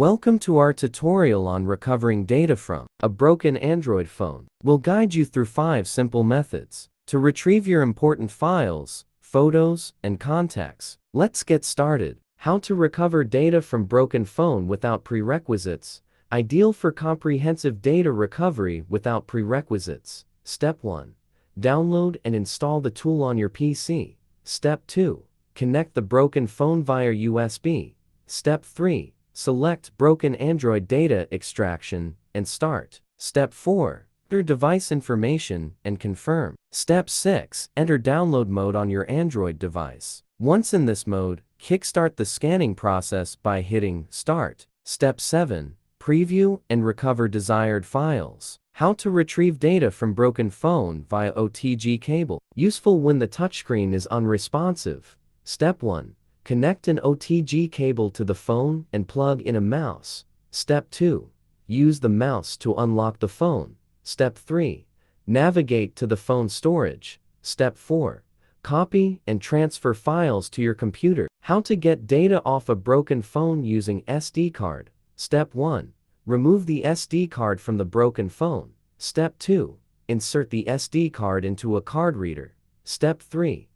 Welcome to our tutorial on recovering data from a broken Android phone. We'll guide you through 5 simple methods to retrieve your important files, photos, and contacts. Let's get started. How to recover data from broken phone without prerequisites. Ideal for comprehensive data recovery without prerequisites. Step 1. Download and install the tool on your PC. Step 2. Connect the broken phone via USB. Step 3. Select Broken Android Data Extraction and start. Step 4. Enter device information and confirm. Step 6. Enter download mode on your Android device. Once in this mode, kickstart the scanning process by hitting Start. Step 7. Preview and recover desired files. How to retrieve data from broken phone via OTG cable. Useful when the touchscreen is unresponsive. Step 1. Connect an OTG cable to the phone and plug in a mouse. Step 2. Use the mouse to unlock the phone. Step 3. Navigate to the phone storage. Step 4. Copy and transfer files to your computer. How to get data off a broken phone using SD card. Step 1. Remove the SD card from the broken phone. Step 2. Insert the SD card into a card reader. Step 3.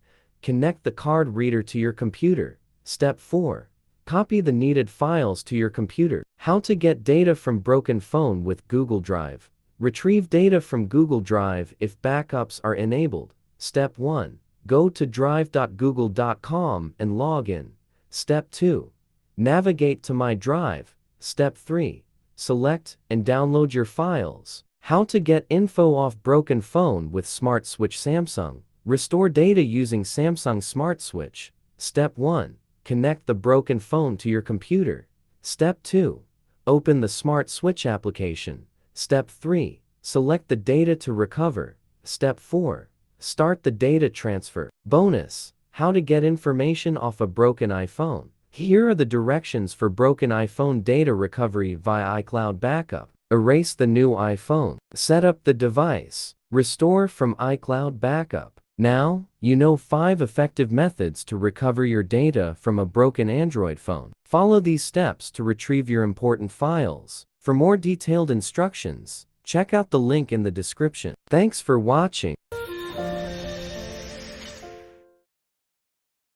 Connect the card reader to your computer. Step 4. Copy the needed files to your computer. How to get data from broken phone with Google Drive. Retrieve data from Google Drive if backups are enabled. Step 1. Go to drive.google.com and log in. Step 2. Navigate to My Drive. Step 3. Select and download your files. How to get info off broken phone with Smart Switch Samsung. Restore data using Samsung Smart Switch. Step 1. Connect the broken phone to your computer. Step 2. Open the Smart Switch application. Step 3. Select the data to recover. Step 4. Start the data transfer. Bonus: how to get information off a broken iPhone. Here are the directions for broken iPhone data recovery via iCloud backup. Erase the new iPhone. Set up the device. Restore from iCloud backup. Now, you know 5 effective methods to recover your data from a broken Android phone. Follow these steps to retrieve your important files. For more detailed instructions, check out the link in the description. Thanks for watching.